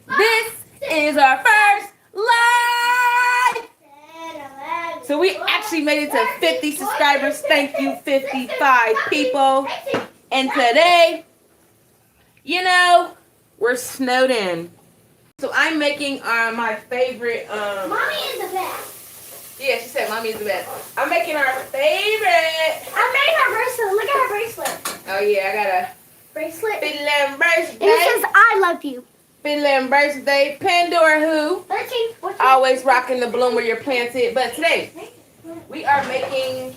This is our first live. So we actually made it to 50 subscribers. Thank you, 55 people. And today, we're snowed in. So I'm making my favorite. Mommy is the best. Yeah, she said mommy is the best. I'm making our favorite. I made her bracelet. Look at her bracelet. Oh yeah, I got a Bracelet. fiddling birthday. And it says I love you. Fiddling birthday. Pandora who? 13. Always rocking the bloom where you're planted. But today, we are making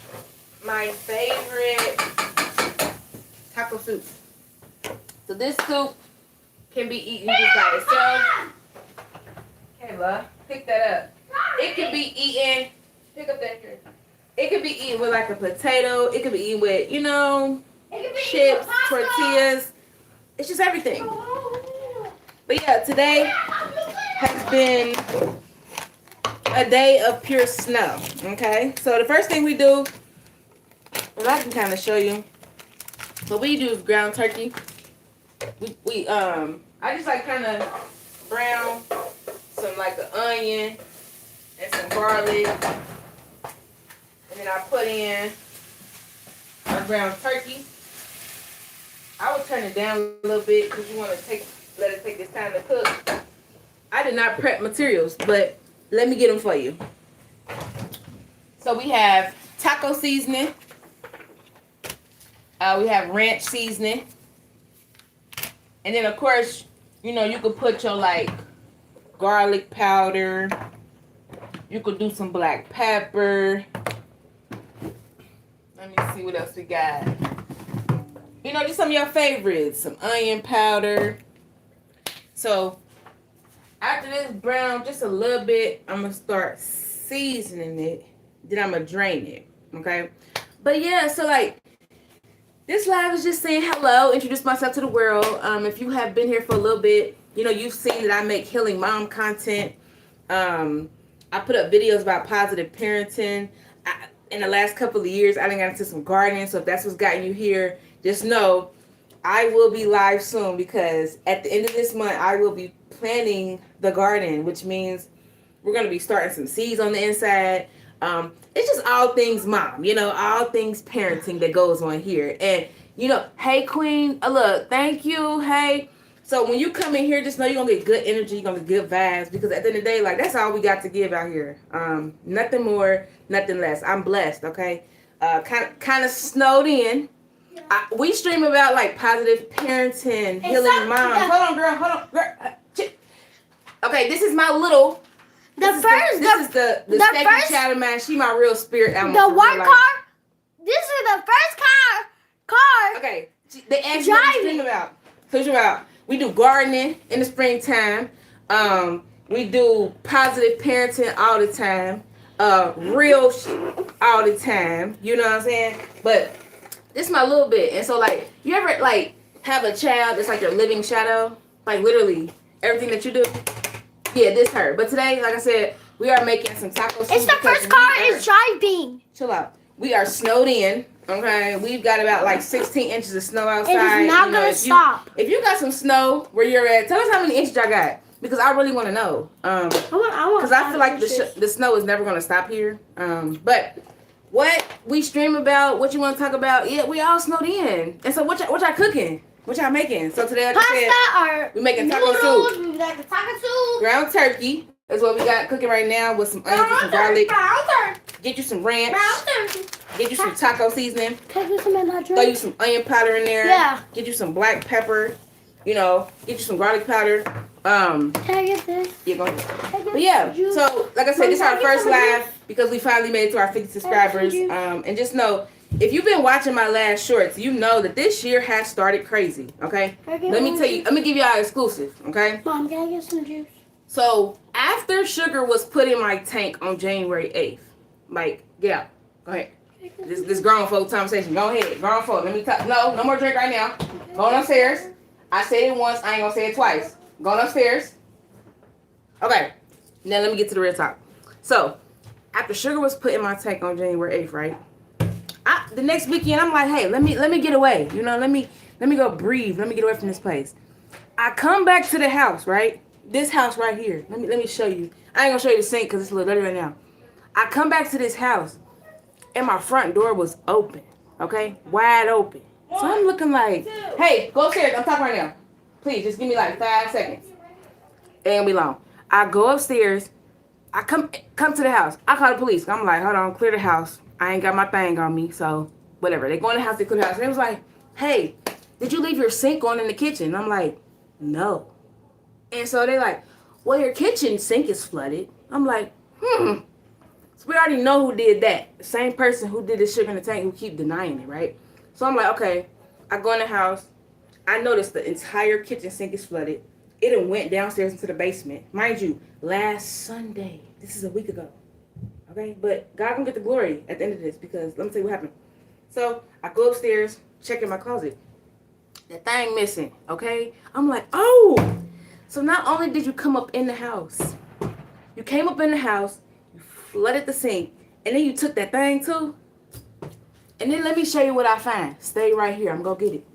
my favorite taco soup. So this soup can be eaten just by itself. Kayla, pick that up. It can be eaten. Pick up that here. It could be eaten with like a potato. It could be eaten with, chips, tortillas. It's just everything. But yeah, today has been a day of pure snow. Okay, so the first thing we do, well, I can kind of show you. What we do is ground turkey. I just like kind of brown some like an onion and some garlic, and then I put in our ground turkey. I would turn it down a little bit because you want to let it take this time to cook. I did not prep materials, but let me get them for you. So we have taco seasoning. We have ranch seasoning. And then, of course, you could put your, like, garlic powder. You could do some black pepper. Let me see what else we got. Just some of your favorites. Some onion powder. So, after this brown just a little bit, I'm going to start seasoning it. Then I'm going to drain it. Okay? But, yeah, so, like, this live is just saying hello, introduce myself to the world. If you have been here for a little bit, you've seen that I make healing mom content. I put up videos about positive parenting. In the last couple of years, I done got into some gardening. So if that's what's gotten you here, just know I will be live soon because at the end of this month, I will be planting the garden, which means we're going to be starting some seeds on the inside. It's just all things mom, all things parenting that goes on here. And, hey, Queen, look, thank you. Hey. So when you come in here, just know you're going to get good energy. You're going to get good vibes because at the end of the day, like, that's all we got to give out here. Nothing more, nothing less. I'm blessed, okay? Kind of snowed in. We stream about, like, positive parenting, healing moms. Hold on, girl. Okay, this is my little... This is the second child of mine. She my real spirit animal. The one car? This is the first car. Okay. They asked me what we stream about. So we do gardening in the springtime. We do positive parenting all the time. Real all the time. You know what I'm saying? But this is my little bit. And so, like, you ever, like, have a child that's like your living shadow? Like, literally, everything that you do? Yeah, this her. But today, like I said, we are making some taco soup. It's the first car is driving. Chill out. We are snowed in. Okay, we've got about like 16 inches of snow outside. It is not gonna stop. If you got some snow where you're at, tell us how many inches I got because I really want to know. Because I feel like the snow is never gonna stop here. But what we stream about, what you want to talk about? Yeah, we all snowed in. And so what y'all cooking? What y'all making? So today, like I said, we're making taco soup. We got the taco soup. Ground turkey is what we got cooking right now with some onions and some garlic. Get you some ranch. Get you some taco seasoning. Can I get some in that drink? Throw you some onion powder in there. Yeah. Get you some black pepper. Get you some garlic powder. Can I get this? Yeah, go ahead. But yeah, so like I said, this is our first live because we finally made it to our 50 subscribers. And just know, if you've been watching my last shorts, you know that this year has started crazy, okay? Let me tell you, let me give y'all an exclusive, okay? Mom, can I get some juice? So, after sugar was put in my tank on January 8th, like, get out. Go ahead. This grown folk conversation. Go ahead. Grown folk. Let me talk. No more drink right now. Going upstairs. I said it once. I ain't gonna say it twice. Going upstairs. Okay. Now let me get to the real talk. So, after sugar was put in my tank on January 8th, right? The next weekend, I'm like, hey, let me get away. Let me go breathe. Let me get away from this place. I come back to the house, right? This house right here. Let me show you. I ain't gonna show you the sink because it's a little dirty right now. I come back to this house and my front door was open. Okay? Wide open. So I'm looking like, hey, go upstairs. I'm talking right now. Please, just give me like 5 seconds. It ain't gonna be long. I go upstairs. I come to the house. I call the police. I'm like, hold on, clear the house. I ain't got my thing on me, so whatever. They go in the house, they clear the house. And it was like, hey, did you leave your sink on in the kitchen? And I'm like, no. And so they like, well, your kitchen sink is flooded. I'm like, So we already know who did that. The same person who did the sugar in the tank who keep denying it, right? So I'm like, okay. I go in the house. I noticed the entire kitchen sink is flooded. It done went downstairs into the basement. Mind you, last Sunday. This is a week ago. Okay? But God gonna get the glory at the end of this because let me tell you what happened. So I go upstairs, check in my closet. That thing missing. Okay? I'm like, oh! So not only did you come up in the house, you came up in the house, you flooded the sink, and then you took that thing too. And then let me show you what I find. Stay right here. I'm gonna get it.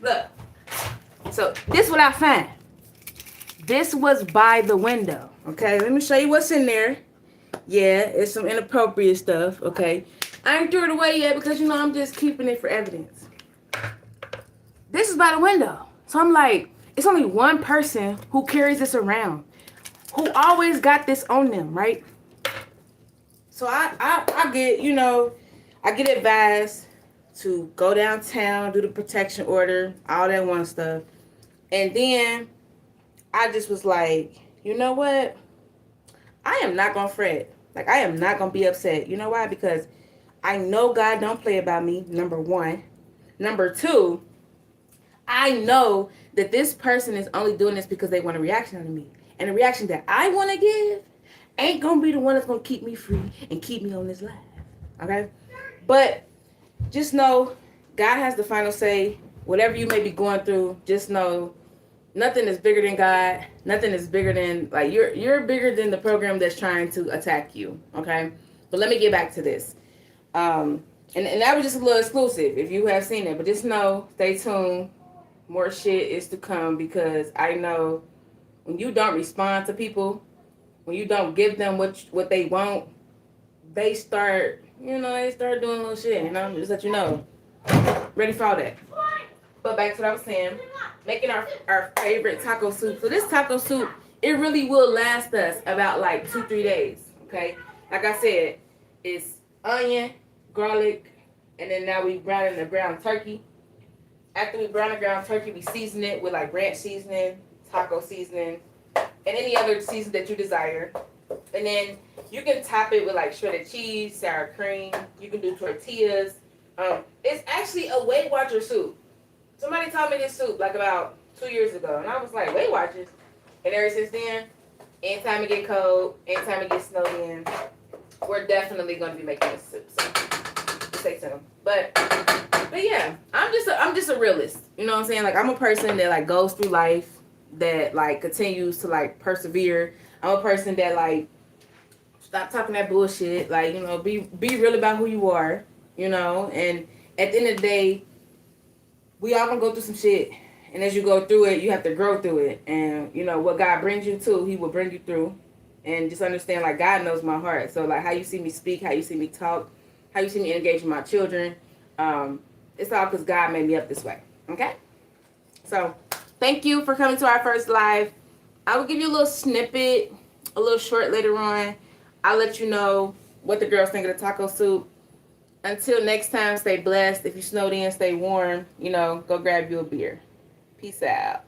Look. So this is what I found. This was by the window. Okay, let me show you what's in there. Yeah, it's some inappropriate stuff. Okay, I ain't threw it away yet because you know I'm just keeping it for evidence. This is by the window. So I'm like, it's only one person who carries this around, who always got this on them, right? So I get, you know, I get advised to go downtown, do the protection order, all that one stuff. And then I just was like, you know what? I am not going to fret. Like, I am not going to be upset. You know why? Because I know God don't play about me, number one. Number two, I know that this person is only doing this because they want a reaction out of me. And the reaction that I want to give ain't going to be the one that's going to keep me free and keep me on this life. Okay? But just know God has the final say. Whatever you may be going through, just know nothing is bigger than God. Nothing is bigger than, like, you're bigger than the program that's trying to attack you. Okay? But let me get back to this. And that was just a little exclusive if you have seen it. But just know, stay tuned. More shit is to come because I know when you don't respond to people, when you don't give them what they want, they start doing little shit. And I'm just let you know. Ready for all that. But back to what I was saying, making our favorite taco soup. So this taco soup, it really will last us about like 2-3 days. Okay, like I said, it's onion, garlic, and then now we browning the ground turkey. After we brown the ground turkey, we season it with like ranch seasoning, taco seasoning, and any other season that you desire. And then you can top it with like shredded cheese, sour cream. You can do tortillas. It's actually a Weight Watcher soup. Somebody taught me this soup like about 2 years ago, and I was like, Weight Watchers. And ever since then, anytime it get cold, anytime it gets snowed in, we're definitely going to be making this soup. So stay tuned. But yeah, I'm just a realist. You know what I'm saying? Like, I'm a person that like goes through life, that like continues to like persevere. I'm a person that like stop talking that bullshit. Like, you know, be real about who you are. You know, and at the end of the day, we all gonna go through some shit. And as you go through it, you have to grow through it. And you know what God brings you to, He will bring you through. And just understand, like, God knows my heart. So like, how you see me speak, how you see me talk, how you see me engage with my children. It's all because God made me up this way. Okay? So, thank you for coming to our first live. I will give you a little snippet, a little short later on. I'll let you know what the girls think of the taco soup. Until next time, stay blessed. If you snowed in, stay warm. You know, go grab you a beer. Peace out.